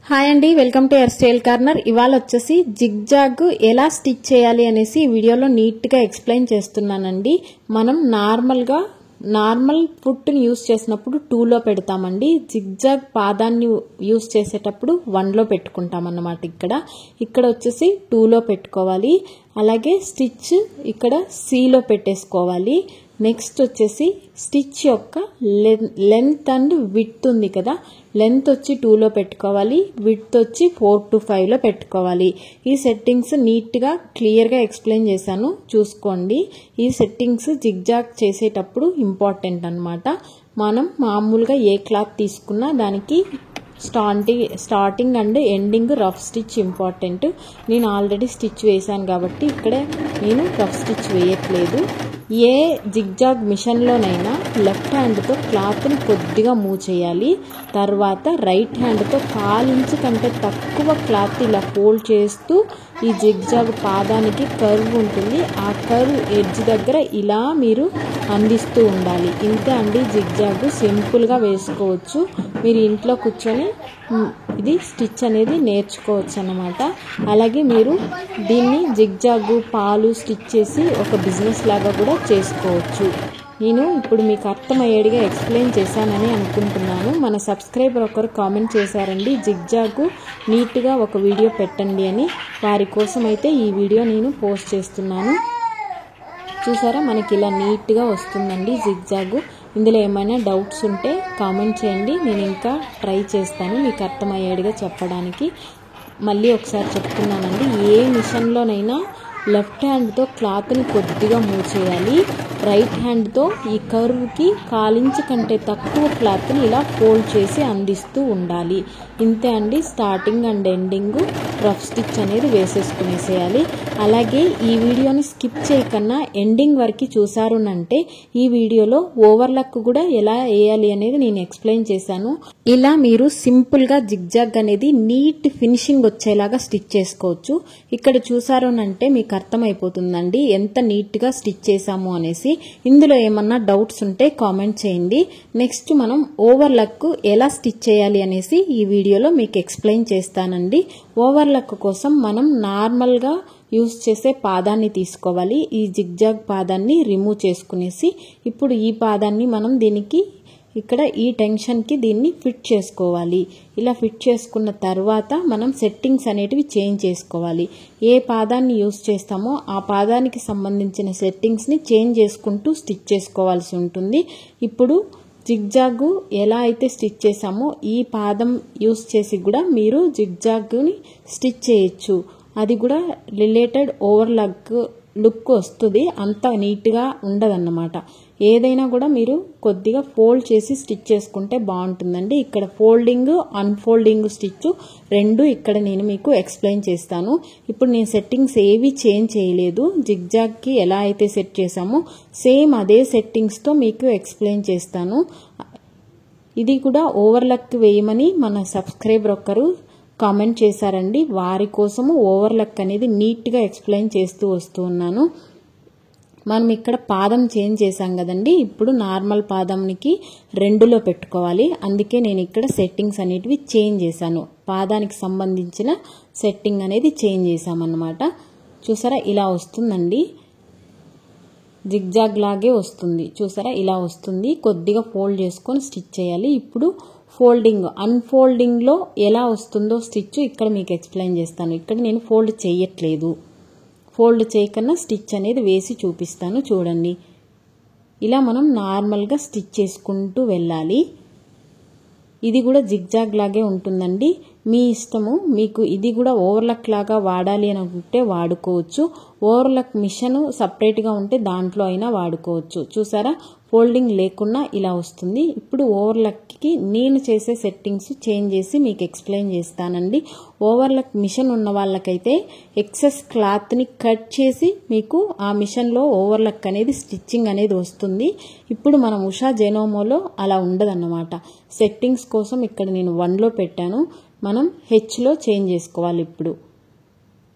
Hi అండి, welcome to hair style corner. ఇవాళ వచ్చేసి జిగ్ జాగ్ ఎలా స్టిచ్ చేయాలి అనేసి ఈ వీడియోలో నీట్ గా ఎక్స్ప్లెయిన్ చేస్తున్నానండి. మనం నార్మల్ ఫుట్ ని యూస్ చేసినప్పుడు 2 లో పెడతామండి. జిగ్ జాగ్ పాదాన్ని యూస్ చేసేటప్పుడు 1 లో పెట్టుకుంటాం అన్నమాట. ఇక్కడ వచ్చేసి 2 లో పెట్టుకోవాలి. అలాగే స్టిచ్ ఇక్కడ C లో పెట్టేసుకోవాలి. నెక్స్ట్ వచ్చేసి స్టిచ్ యొక్క లెంత్ అండ్ విడ్త్ ఉంది కదా, లెంత్ వచ్చి 2 లో పెట్టుకోవాలి, విడ్త్ వచ్చి 4 to 5 లో పెట్టుకోవాలి. ఈ సెట్టింగ్స్ నీట్ గా క్లియర్ గా ఎక్స్ప్లెయిన్ చేశాను, చూసుకోండి. ఈ సెట్టింగ్స్ జిగ్ జాగ్ చేసేటప్పుడు ఇంపార్టెంట్ అన్నమాట. మనం మామూలుగా ఏ క్లాత్ తీసుకున్నా దానికి starting and ending rough stitch important. నేను ఆల్రెడీ స్టిచ్ వేసాను కాబట్టి ఇక్కడ నేను రఫ్ స్టిచ్ వేయట్లేదు. ఏ జిగ్ జాగ్ మిషన్లోనైనా లెఫ్ట్ హ్యాండ్తో క్లాత్ని కొద్దిగా మూవ్ చేయాలి. తర్వాత రైట్ హ్యాండ్తో 1/4 ఇంచ్ కంటే తక్కువ క్లాత్ ఇలా ఫోల్డ్ చేస్తూ ఈ జిగ్ జాగ్ పాదానికి కర్వ్ ఉంటుంది, ఆ కర్వ్ ఎడ్జ్ దగ్గర ఇలా మీరు అందిస్తూ ఉండాలి. ఇంతే అండి జిగ్ జాగ్, సింపుల్గా వేసుకోవచ్చు. మీరు ఇంట్లో కూర్చొని ఇది స్టిచ్ అనేది నేర్చుకోవచ్చు అన్నమాట. అలాగే మీరు దీన్ని జిగ్ జాగ్ పాలు స్టిచ్ చేసి ఒక బిజినెస్ లాగా కూడా చేసుకోవచ్చు. నేను ఇప్పుడు మీకు అర్థమయ్యేడిగా ఎక్స్ప్లెయిన్ చేశానని అనుకుంటున్నాను. మన సబ్స్క్రైబర్ ఒకరు కామెంట్ చేశారండి, జిగ్ జాగ్ నీట్గా ఒక వీడియో పెట్టండి అని. వారి కోసం అయితే ఈ వీడియో నేను పోస్ట్ చేస్తున్నాను. చూసారా, మనకి ఇలా నీట్గా వస్తుందండి జిగ్ జాగ్. ఇందులో ఏమైనా డౌట్స్ ఉంటే కామెంట్ చేయండి, నేను ఇంకా ట్రై చేస్తాను మీకు అర్థమయ్యేడిగా చెప్పడానికి. మళ్ళీ ఒకసారి చెప్తున్నానండి, ఏ మిషన్లోనైనా లెఫ్ట్ హ్యాండ్తో క్లాత్ని కొద్దిగా మూవ్ చేయాలి, రైట్ హ్యాండ్తో ఈ కర్వ్కి 1/4 ఇంచ్ కంటే తక్కువ క్లాత్ని ఇలా ఫోల్డ్ చేసి అందిస్తూ ఉండాలి. ఇంతే అండి, starting and ending rough stitch అనేది వేసేసుకునేసేయాలి. అలాగే ఈ వీడియోని స్కిప్ చేయకన్నా ఎండింగ్ వరకు చూసారు అంటే ఈ వీడియోలో ఓవర్లక్ కూడా ఎలా వేయాలి అనేది నేను ఎక్స్ప్లెయిన్ చేశాను. ఇలా మీరు సింపుల్గా జిగ్ జాగ్ అనేది నీట్ ఫినిషింగ్ వచ్చేలాగా స్టిచ్ చేసుకోవచ్చు. ఇక్కడ చూసారు అంటే మీకు అర్థమైపోతుందండి ఎంత నీట్గా స్టిచ్ చేసాము అనేసి. ఇందులో ఏమన్నా డౌట్స్ ఉంటే కామెంట్ చేయండి. నెక్స్ట్ మనం ఓవర్లక్ ఎలా స్టిచ్ చేయాలి అనేసి ఈ వీడియోలో మీకు ఎక్స్ప్లెయిన్ చేస్తానండి. ఓవర్లక్ కోసం మనం నార్మల్గా యూస్ చేసే పాదాన్ని తీసుకోవాలి. ఈ జిగ్ జాగ్ పాదాన్ని రిమూవ్ చేసుకునేసి ఇప్పుడు ఈ పాదాన్ని మనం దీనికి ఇక్కడ ఈ టెన్షన్కి దీన్ని ఫిట్ చేసుకోవాలి. ఇలా ఫిట్ చేసుకున్న తర్వాత మనం సెట్టింగ్స్ అనేటివి చేంజ్ చేసుకోవాలి. ఏ పాదాన్ని యూస్ చేస్తామో ఆ పాదానికి సంబంధించిన సెట్టింగ్స్ని చేంజ్ చేసుకుంటూ స్టిచ్ చేసుకోవాల్సి ఉంటుంది. ఇప్పుడు జిగ్ జాగ్ ఎలా అయితే స్టిచ్ చేసామో ఈ పాదం యూస్ చేసి కూడా మీరు జిగ్ జాగ్ని స్టిచ్ చేయొచ్చు. అది కూడా రిలేటెడ్ ఓవర్లక్ లుక్ వస్తుంది, అంత నీట్గా ఉండదన్నమాట. ఏదైనా కూడా మీరు కొద్దిగా ఫోల్డ్ చేసి స్టిచ్ చేసుకుంటే బాగుంటుందండి. ఇక్కడ ఫోల్డింగ్ అన్ఫోల్డింగ్ స్టిచ్ రెండు ఇక్కడ నేను మీకు ఎక్స్ప్లెయిన్ చేస్తాను. ఇప్పుడు నేను సెట్టింగ్స్ ఏవి చేంజ్ చేయలేదు, జిగ్ జాగ్కి ఎలా అయితే సెట్ చేసామో సేమ్ అదే సెట్టింగ్స్తో మీకు ఎక్స్ప్లెయిన్ చేస్తాను. ఇది కూడా ఓవర్లక్ వేయమని మన సబ్స్క్రైబర్ ఒకరు కామెంట్ చేశారండి, వారి కోసము ఓవర్లక్ అనేది నీట్గా ఎక్స్ప్లెయిన్ చేస్తూ వస్తూ ఉన్నాను. మనం ఇక్కడ పాదం చేంజ్ చేసాం కదండి, ఇప్పుడు నార్మల్ పాదంకి 2లో పెట్టుకోవాలి. అందుకే నేను ఇక్కడ సెట్టింగ్స్ అనేటివి చేంజ్ చేశాను, పాదానికి సంబంధించిన సెట్టింగ్ అనేది చేంజ్ చేసామన్నమాట. చూసారా, ఇలా వస్తుందండి, జిగ్ జాగ్ లాగే వస్తుంది. చూసారా, ఇలా వస్తుంది. కొద్దిగా ఫోల్డ్ చేసుకొని స్టిచ్ చేయాలి. ఇప్పుడు ఫోల్డింగ్ అన్ఫోల్డింగ్లో ఎలా వస్తుందో స్టిచ్ ఇక్కడ మీకు ఎక్స్ప్లెయిన్ చేస్తాను. ఇక్కడ నేను ఫోల్డ్ చేయట్లేదు, ఫోల్డ్ చేయకన్నా స్టిచ్ అనేది వేసి చూపిస్తాను, చూడండి. ఇలా మనం నార్మల్గా స్టిచ్ చేసుకుంటూ వెళ్ళాలి. ఇది కూడా జిగ్ జాగ్ లాగే ఉంటుందండి, మీ ఇష్టము. మీకు ఇది కూడా ఓవర్లక్ లాగా వాడాలి అని అనుకుంటే వాడుకోవచ్చు, ఓవర్లక్ మిషన్ సపరేట్గా ఉంటే దాంట్లో అయినా వాడుకోవచ్చు. చూసారా, ఫోల్డింగ్ లేకుండా ఇలా వస్తుంది. ఇప్పుడు ఓవర్లక్కి నేను చేసే సెట్టింగ్స్ చేంజ్ చేసి మీకు ఎక్స్ప్లెయిన్ చేస్తానండి. ఓవర్లక్ మిషన్ ఉన్న వాళ్ళకైతే ఎక్సెస్ క్లాత్ని కట్ చేసి మీకు ఆ మిషన్లో ఓవర్లక్ అనేది స్టిచ్చింగ్ అనేది వస్తుంది. ఇప్పుడు మనం ఉషా జెనోమోలో అలా ఉండదన్నమాట. సెట్టింగ్స్ కోసం ఇక్కడ నేను 1లో పెట్టాను, మనం హెచ్లో చేంజ్ చేసుకోవాలి. ఇప్పుడు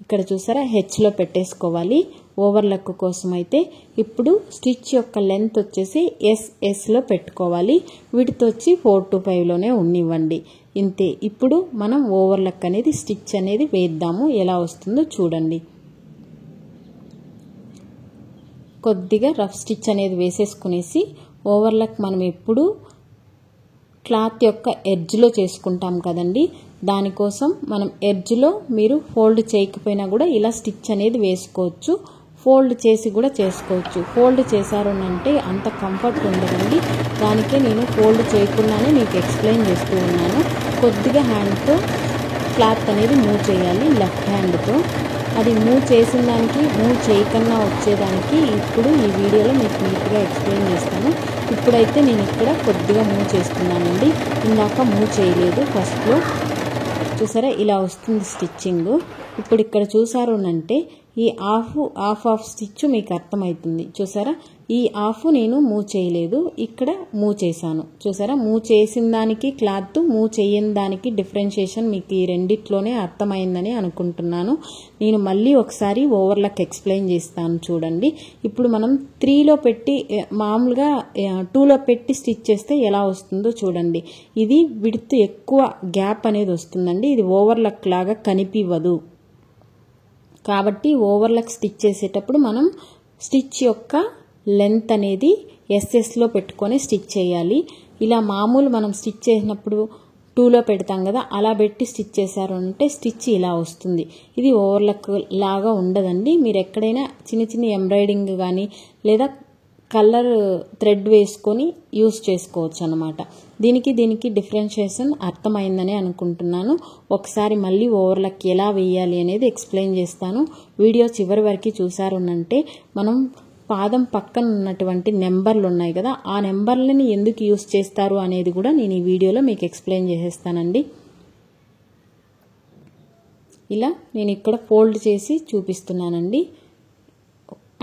ఇక్కడ చూసారా, హెచ్లో పెట్టేసుకోవాలి ఓవర్లక్ కోసం అయితే. ఇప్పుడు స్టిచ్ యొక్క లెంత్ వచ్చేసి ఎస్ఎస్లో పెట్టుకోవాలి, విడ్త్ వచ్చి 4 to 5లోనే ఉండివ్వండి. ఇంతే. ఇప్పుడు మనం ఓవర్లక్ అనేది స్టిచ్ అనేది వేద్దాము, ఎలా వస్తుందో చూడండి. కొద్దిగా రఫ్ స్టిచ్ అనేది వేసేసుకునేసి ఓవర్లక్ మనం ఎప్పుడు క్లాత్ యొక్క ఎడ్జ్లో చేసుకుంటాం కదండి, దానికోసం మనం ఎడ్జ్లో మీరు ఫోల్డ్ చేయకపోయినా కూడా ఇలా స్టిచ్ అనేది వేసుకోవచ్చు, ఫోల్డ్ చేసి కూడా చేసుకోవచ్చు. ఫోల్డ్ చేశారు అంటే అంత కంఫర్ట్ ఉండదండి, దానికే నేను ఫోల్డ్ చేయకుండానే మీకు ఎక్స్ప్లెయిన్ చేస్తూ ఉన్నాను. కొద్దిగా హ్యాండ్తో క్లాత్ అనేది మూవ్ చేయాలి, లెఫ్ట్ హ్యాండ్తో. అది మూవ్ చేసిన దానికి మూవ్ చేయకుండా వచ్చేదానికి ఇప్పుడు ఈ వీడియోలో మీకు నీట్గా ఎక్స్ప్లెయిన్ చేస్తాను. ఇప్పుడైతే నేను ఇక్కడ కొద్దిగా మూవ్ చేస్తున్నానండి, ఇందాక మూవ్ చేయలేదు ఫస్ట్లో. చూసారా ఇలా వస్తుంది స్టిచ్చింగ్. ఇప్పుడు ఇక్కడ చూసారు అంటే ఈ హాఫ్ స్టిచ్ మీకు అర్థమవుతుంది. చూసారా, ఈ హాఫ్ నేను మూవ్ చేయలేదు, ఇక్కడ మూవ్ చేశాను. చూసారా, మూవ్ చేసిన దానికి క్లాత్, మూవ్ చేయని దానికి డిఫరెన్షియేషన్ మీకు ఈ రెండిట్లోనే అర్థమైందని అనుకుంటున్నాను. నేను మళ్ళీ ఒకసారి ఓవర్లక్ ఎక్స్ప్లెయిన్ చేస్తాను చూడండి. ఇప్పుడు మనం 3లో పెట్టి మామూలుగా 2లో పెట్టి స్టిచ్ చేస్తే ఎలా వస్తుందో చూడండి. ఇది విడ్త్ ఎక్కువ గ్యాప్ అనేది వస్తుందండి, ఇది ఓవర్లక్ లాగా కనిపివ్వదు. కాబట్టి ఓవర్లక్ స్టిచ్ చేసేటప్పుడు మనం స్టిచ్ యొక్క లెంత్ అనేది ఎస్ఎస్లో పెట్టుకొని స్టిచ్ చేయాలి. ఇలా మామూలు మనం స్టిచ్ చేసినప్పుడు 2లో పెడతాం కదా, అలా పెట్టి స్టిచ్ చేశారు అంటే స్టిచ్ ఇలా వస్తుంది. ఇది ఓవర్లక్ లాగా ఉండదండి. మీరు ఎక్కడైనా చిన్న చిన్న ఎంబ్రాయిడింగ్ కానీ లేదా కలర్ థ్రెడ్ వేసుకొని యూస్ చేసుకోవచ్చు అన్నమాట. దీనికి డిఫరెన్షియేషన్ అర్థమైందని అనుకుంటున్నాను. ఒకసారి మళ్ళీ ఓవర్లక్ ఎలా వేయాలి అనేది ఎక్స్ప్లెయిన్ చేస్తాను. వీడియో చివరి వరకు చూసారు అంటే మనం పాదం పక్కన ఉన్నటువంటి నెంబర్లు ఉన్నాయి కదా, ఆ నెంబర్లని ఎందుకు యూస్ చేస్తారు అనేది కూడా నేను ఈ వీడియోలో మీకు ఎక్స్ప్లెయిన్ చేసేస్తానండి. ఇలా నేను ఇక్కడ ఫోల్డ్ చేసి చూపిస్తున్నానండి.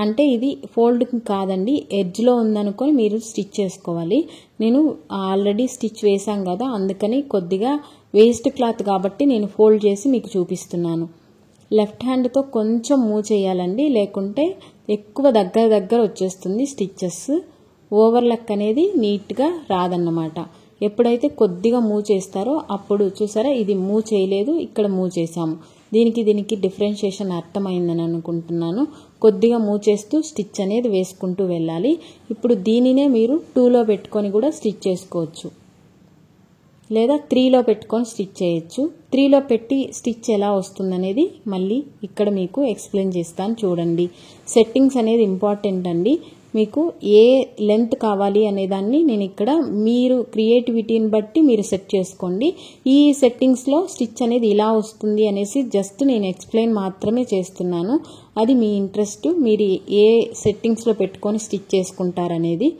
అంటే ఇది ఫోల్డ్ కాదండి, ఎడ్జ్లో ఉందనుకొని మీరు స్టిచ్ చేసుకోవాలి. నేను ఆల్రెడీ స్టిచ్ వేసాం కదా, అందుకని కొద్దిగా వేస్ట్ క్లాత్ కాబట్టి నేను ఫోల్డ్ చేసి మీకు చూపిస్తున్నాను. లెఫ్ట్ హ్యాండ్తో కొంచెం మూవ్ చేయాలండి, లేకుంటే ఎక్కువ దగ్గర వచ్చేస్తుంది స్టిచ్చెస్. ఓవర్లక్ అనేది నీట్గా రాదన్నమాట. ఎప్పుడైతే కొద్దిగా మూవ్ చేస్తారో అప్పుడు చూసారా, ఇది మూవ్ చేయలేదు, ఇక్కడ మూవ్ చేసాము. దీనికి డిఫరెన్షియేషన్ అర్థమైందని అనుకుంటున్నాను. కొద్దిగా మూవ్ చేస్తూ స్టిచ్ అనేది వేసుకుంటూ వెళ్ళాలి. ఇప్పుడు దీనినే మీరు 2లో పెట్టుకొని కూడా స్టిచ్ చేసుకోవచ్చు, లేదా 3లో పెట్టుకొని స్టిచ్ చేయొచ్చు. 3లో పెట్టి స్టిచ్ ఎలా వస్తుందనేది మళ్ళీ ఇక్కడ మీకు ఎక్స్ప్లెయిన్ చేస్తాను చూడండి. సెట్టింగ్స్ అనేది ఇంపార్టెంట్ అండి. మీకు ఏ లెంత్ కావాలి అనేదాన్ని నేను ఇక్కడ మీరు క్రియేటివిటీని బట్టి మీరు సెట్ చేసుకోండి. ఈ సెట్టింగ్స్లో స్టిచ్ అనేది ఇలా వస్తుంది అనేసి జస్ట్ నేను ఎక్స్ప్లెయిన్ మాత్రమే చేస్తున్నాను. అది మీ ఇంట్రెస్ట్, మీరు ఏ సెట్టింగ్స్లో పెట్టుకొని స్టిచ్ చేసుకుంటారనేది.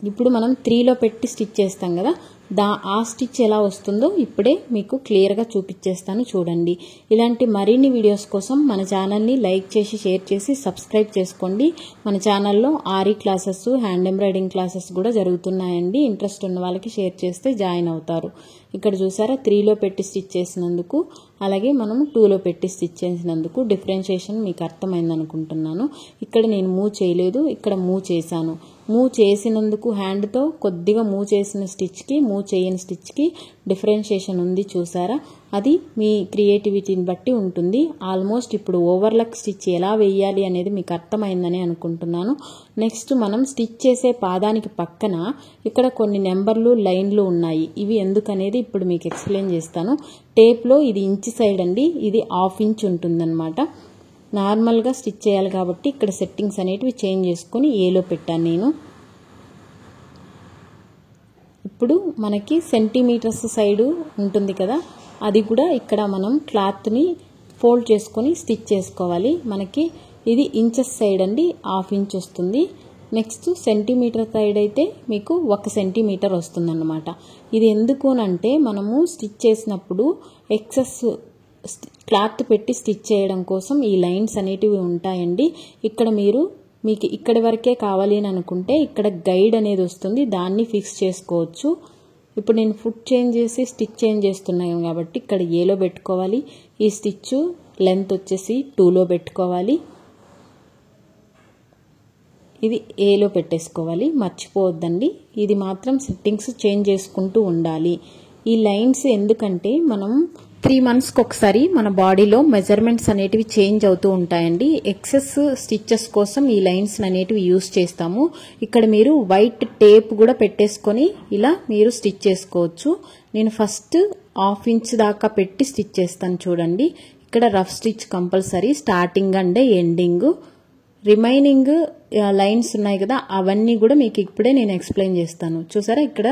ఇప్పుడు మనం 3లో పెట్టి స్టిచ్ చేస్తాం కదా, ఆ స్టిచ్ ఎలా వస్తుందో ఇప్పుడే మీకు క్లియర్గా చూపించేస్తాను చూడండి. ఇలాంటి మరిన్ని వీడియోస్ కోసం మన ఛానల్ని లైక్ చేసి షేర్ చేసి సబ్స్క్రైబ్ చేసుకోండి. మన ఛానల్లో ఆరి క్లాసెస్, హ్యాండ్ ఎంబ్రాయిడింగ్ క్లాసెస్ కూడా జరుగుతున్నాయండి. ఇంట్రెస్ట్ ఉన్న వాళ్ళకి షేర్ చేస్తే జాయిన్ అవుతారు. ఇక్కడ చూసారా, 3లో పెట్టి స్టిచ్ చేసినందుకు అలాగే మనం 2లో పెట్టి స్టిచ్ చేసినందుకు డిఫరెన్షియేషన్ మీకు అర్థమైంది అనుకుంటున్నాను. ఇక్కడ నేను మూవ్ చేయలేదు, ఇక్కడ మూవ్ చేశాను. మూవ్ చేసినందుకు హ్యాండ్తో కొద్దిగా మూవ్ చేసిన స్టిచ్కి మూవ్ చేయని స్టిచ్కి డిఫరెన్షియేషన్ ఉంది చూసారా, అది మీ క్రియేటివిటీని బట్టి ఉంటుంది. ఆల్మోస్ట్ ఇప్పుడు ఓవర్లక్ స్టిచ్ ఎలా వేయాలి అనేది మీకు అర్థమైందని అనుకుంటున్నాను. నెక్స్ట్ మనం స్టిచ్ చేసే పాదానికి పక్కన ఇక్కడ కొన్ని నెంబర్లు, లైన్లు ఉన్నాయి. ఇవి ఎందుకనేది ఇప్పుడు మీకు ఎక్స్ప్లెయిన్ చేస్తాను. టేప్లో ఇది ఇంచ్ సైడ్ అండి, ఇది 1/2 ఇంచ్ ఉంటుందన్నమాట. నార్మల్గా స్టిచ్ చేయాలి కాబట్టి ఇక్కడ సెట్టింగ్స్ అనేటివి చేంజ్ చేసుకొని ఏలో పెట్టాను నేను. ఇప్పుడు మనకి సెంటీమీటర్స్ సైడు ఉంటుంది కదా, అది కూడా ఇక్కడ మనం క్లాత్ని ఫోల్డ్ చేసుకొని స్టిచ్ చేసుకోవాలి. మనకి ఇది ఇంచెస్ సైడ్ అండి, 1/2 ఇంచ్ వస్తుంది. నెక్స్ట్ సెంటీమీటర్ సైడ్ అయితే మీకు 1 సెంటీమీటర్ వస్తుందన్నమాట. ఇది ఎందుకునంటే మనము స్టిచ్ చేసినప్పుడు ఎక్సెస్ క్లాత్ పెట్టి స్టిచ్ చేయడం కోసం ఈ లైన్స్ అనేటివి ఉంటాయండి. ఇక్కడ మీకు ఇక్కడి వరకే కావాలి అని అనుకుంటే ఇక్కడ గైడ్ అనేది వస్తుంది, దాన్ని ఫిక్స్ చేసుకోవచ్చు. ఇప్పుడు నేను ఫుట్ చేంజ్ చేసి స్టిచ్ చేంజ్ చేస్తున్నాను కాబట్టి ఇక్కడ ఏలో పెట్టుకోవాలి. ఈ స్టిచ్ లెంత్ వచ్చేసి 2లో పెట్టుకోవాలి, ఇది ఏలో పెట్టేసుకోవాలి, మర్చిపోవద్దండి. ఇది మాత్రం సెట్టింగ్స్ చేంజ్ చేసుకుంటూ ఉండాలి. ఈ లైన్స్ ఎందుకంటే మనం 3 monthsకి ఒకసారి మన బాడీలో మెజర్మెంట్స్ అనేటివి చేంజ్ అవుతూ ఉంటాయండి. ఎక్సెస్ స్టిచెస్ కోసం ఈ లైన్స్ అనేటివి యూజ్ చేస్తాము. ఇక్కడ మీరు వైట్ టేప్ కూడా పెట్టేసుకొని ఇలా మీరు స్టిచ్ చేసుకోవచ్చు. నేను ఫస్ట్ 1/2 inch దాకా పెట్టి స్టిచ్ చేస్తాను చూడండి. ఇక్కడ rough stitch compulsory starting and ending. Remaining lines ఉన్నాయి కదా, అవన్నీ కూడా మీకు ఇప్పుడే నేను ఎక్స్ప్లెయిన్ చేస్తాను. చూసారా, ఇక్కడ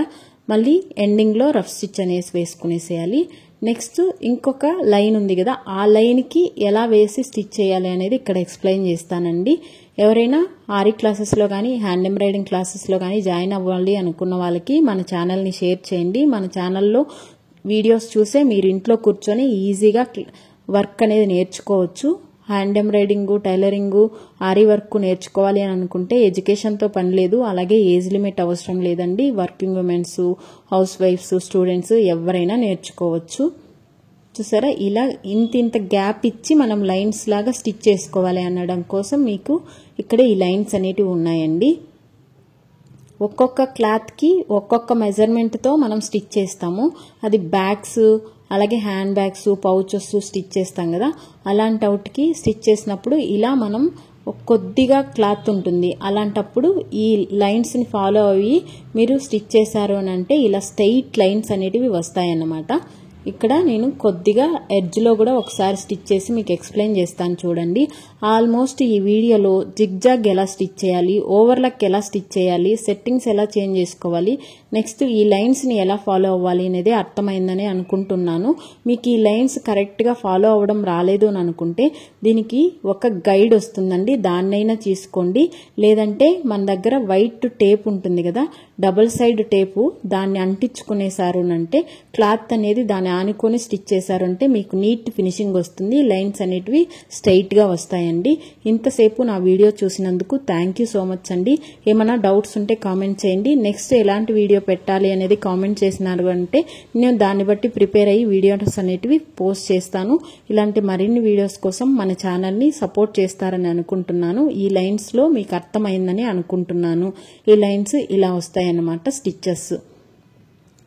మళ్ళీ ఎండింగ్ లో రఫ్ స్టిచ్ అనేసి వేసుకునేసేయాలి. నెక్స్ట్ ఇంకొక లైన్ ఉంది కదా, ఆ లైన్ కి ఎలా వేసి స్టిచ్ చేయాలి అనేది ఇక్కడ ఎక్స్ప్లెయిన్ చేస్తానండి. ఎవరైనా ఆరి క్లాసెస్ లో కానీ హ్యాండ్ ఎంబ్రాయిడింగ్ క్లాసెస్ లో కానీ జాయిన్ అవ్వాలి అనుకున్న వాళ్ళకి మన ఛానల్ ని షేర్ చేయండి. మన ఛానల్లో వీడియోస్ చూసే మీరు ఇంట్లో కూర్చొని ఈజీగా వర్క్ అనేది నేర్చుకోవచ్చు. Hand embroidering, tailoring, ary work నేర్చుకోవాలి అని అనుకుంటే ఎడ్యుకేషన్తో పని లేదు, అలాగే ఏజ్ లిమిట్ అవసరం లేదండి. Working womens, house wifes, students ఎవరైనా నేర్చుకోవచ్చు. చూసారా, ఇలా ఇంత గ్యాప్ ఇచ్చి మనం లైన్స్ లాగా స్టిచ్ చేసుకోవాలి అనడం కోసం మీకు ఇక్కడ ఈ లైన్స్ అనేటివి ఉన్నాయండి. ఒక్కొక్క క్లాత్ కి ఒక్కొక్క మెజర్మెంట్ తో మనం స్టిచ్ చేస్తాము. అది బ్యాగ్స్, అలాగే హ్యాండ్ బ్యాగ్స్, పౌచెస్ స్టిచ్ చేస్తాం కదా, అలాంటి అవుట్కి స్టిచ్ చేసినప్పుడు ఇలా మనం కొద్దిగా క్లాత్ ఉంటుంది. అలాంటప్పుడు ఈ లైన్స్ ని ఫాలో అయ్యి మీరు స్టిచ్ చేశారు అని అంటే ఇలా స్ట్రెయిట్ లైన్స్ అనేటివి వస్తాయన్నమాట. ఇక్కడ నేను కొద్దిగా ఎడ్జ్ లో కూడా ఒకసారి స్టిచ్ చేసి మీకు ఎక్స్ప్లెయిన్ చేస్తాను చూడండి. ఆల్మోస్ట్ ఈ వీడియోలో జిగ్జాగ్ ఎలా స్టిచ్ చేయాలి, ఓవర్లక్ ఎలా స్టిచ్ చేయాలి, సెట్టింగ్స్ ఎలా చేంజ్ చేసుకోవాలి, నెక్స్ట్ ఈ లైన్స్ ని ఎలా ఫాలో అవ్వాలి అనేది అర్థమైందని అనుకుంటున్నాను. మీకు ఈ లైన్స్ కరెక్ట్ గా ఫాలో అవ్వడం రాలేదు అని అనుకుంటే దీనికి ఒక గైడ్ వస్తుందండి, దాన్నైనా తీసుకోండి. లేదంటే మన దగ్గర వైట్ టేప్ ఉంటుంది కదా, డబుల్ సైడ్ టేపు, దాన్ని అంటించుకునేసారు అంటే క్లాత్ అనేది దాన్ని ఆనుకొని స్టిచ్ చేశారంటే మీకు నీట్ ఫినిషింగ్ వస్తుంది. లైన్స్ అనేటివి స్ట్రైట్ గా వస్తాయండి. ఇంతసేపు నా వీడియో చూసినందుకు థ్యాంక్ యూ సో మచ్ అండి. ఏమైనా డౌట్స్ ఉంటే కామెంట్ చేయండి. నెక్స్ట్ ఎలాంటి వీడియో పెట్టాలి అనేది కామెంట్ చేసినారు అంటే నేను దాన్ని బట్టి ప్రిపేర్ అయ్యి వీడియోస్ అనేటివి పోస్ట్ చేస్తాను. ఇలాంటి మరిన్ని వీడియోస్ కోసం మన ఛానల్ ని సపోర్ట్ చేస్తారని అనుకుంటున్నాను. ఈ లైన్స్ లో మీకు అర్థమైందని అనుకుంటున్నాను. ఈ లైన్స్ ఇలా వస్తాయన్నమాట స్టిచెస్.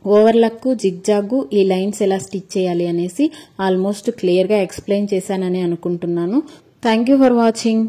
ఓవర్లక్, జిగ్జాగ్, ఈ లైన్స్ ఎలా స్టిచ్ చేయాలి అనేసి ఆల్మోస్ట్ క్లియర్ గా ఎక్స్ప్లెయిన్ చేశానని అనుకుంటున్నాను. Thank you for watching.